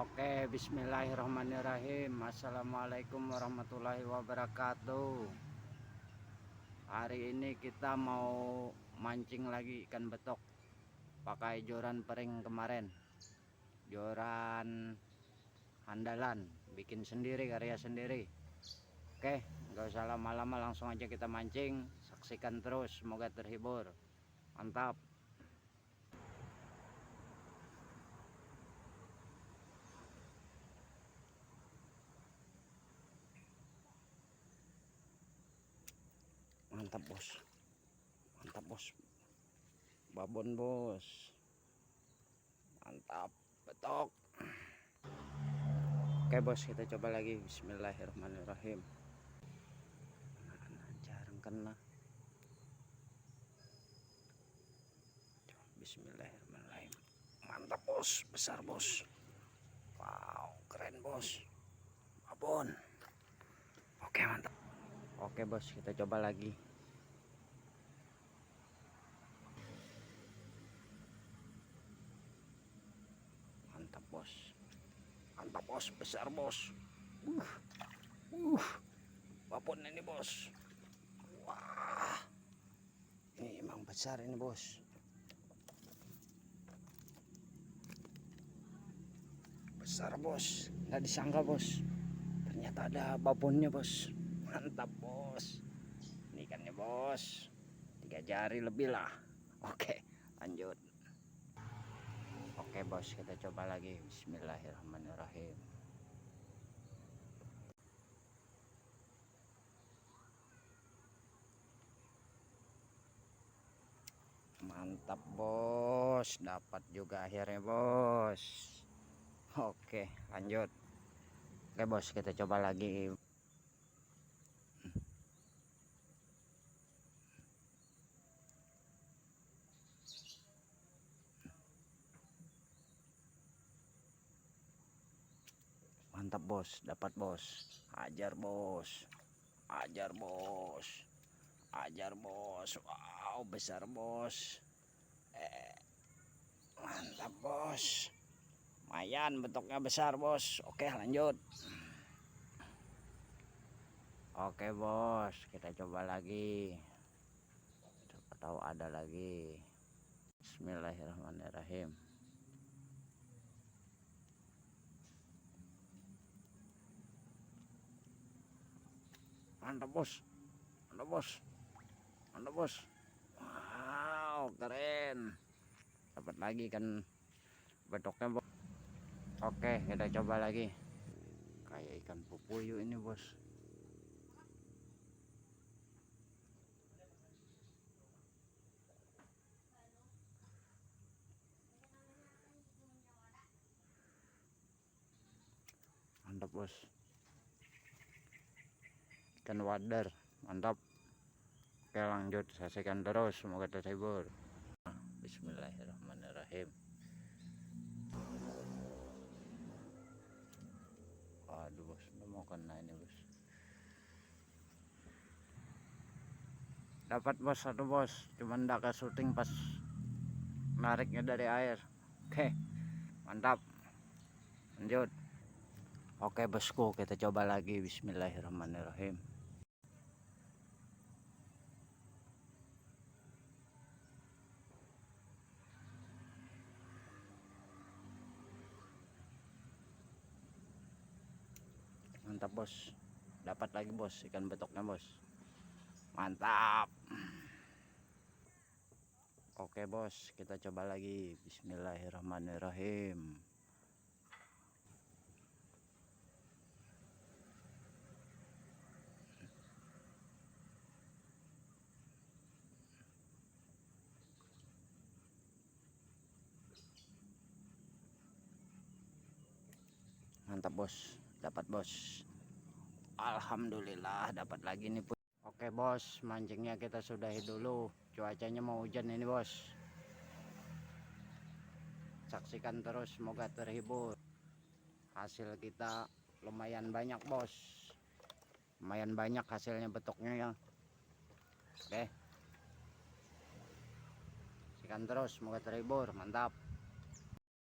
Oke, bismillahirrahmanirrahim. Assalamualaikum warahmatullahi wabarakatuh. Hari ini kita mau mancing lagi ikan betok pakai joran pering kemarin, joran andalan, bikin sendiri, karya sendiri. Oke, nggak usah lama-lama, langsung aja kita mancing. Saksikan terus, semoga terhibur. Mantap. Mantap bos, mantap bos, babon bos, mantap betok. Oke bos, kita coba lagi. Bismillahirrahmanirrahim. Jarang kena. Bismillahirrahmanirrahim. Mantap bos, besar bos. Wow, keren bos, babon. Oke, mantap. Oke bos, kita coba lagi. Mantap bos, mantap bos, besar bos. Babon ini bos. Wah, ini emang besar ini bos. Besar bos, nggak disangka bos, ternyata ada babonnya bos. Mantap bos, ini ikannya bos, 3 jari lebih lah. Oke, lanjut. Oke bos, kita coba lagi. Bismillahirrahmanirrahim. Mantap bos, dapat juga akhirnya bos. Oke, lanjut. Oke bos, kita coba lagi. Mantap bos, dapat bos. Ajar bos, ajar bos, ajar bos. Wow, besar bos. Mantap bos, lumayan bentuknya besar bos. Oke, lanjut. Oke bos, kita coba lagi, siapa tahu ada lagi. Bismillahirrahmanirrahim. Mantap bos, mantap bos, mantap bos. Wow, keren. Dapat lagi kan betoknya bos. Oke, kita coba lagi. Kayak ikan pupuyuh ini bos. Mantap bos, ikan wader, mantap. Oke, lanjut, saksikan terus, semoga terhibur. Bismillahirrahmanirrahim. Waduh bos, udah mau kena ini bos. Dapat bos, satu bos, cuman ndak ke syuting pas nariknya dari air. Oke, mantap. Lanjut. Oke bosku, kita coba lagi. Bismillahirrahmanirrahim. Mantap bos, dapat lagi bos, ikan betoknya bos. Mantap. Oke bos, kita coba lagi. Bismillahirrahmanirrahim. Mantap bos, dapat bos. Alhamdulillah dapat lagi nih. Oke bos, mancingnya kita sudahi dulu. Cuacanya mau hujan ini bos. Saksikan terus, semoga terhibur. Hasil kita lumayan banyak bos, lumayan banyak hasilnya betoknya ya. Oke, saksikan terus, semoga terhibur. Mantap.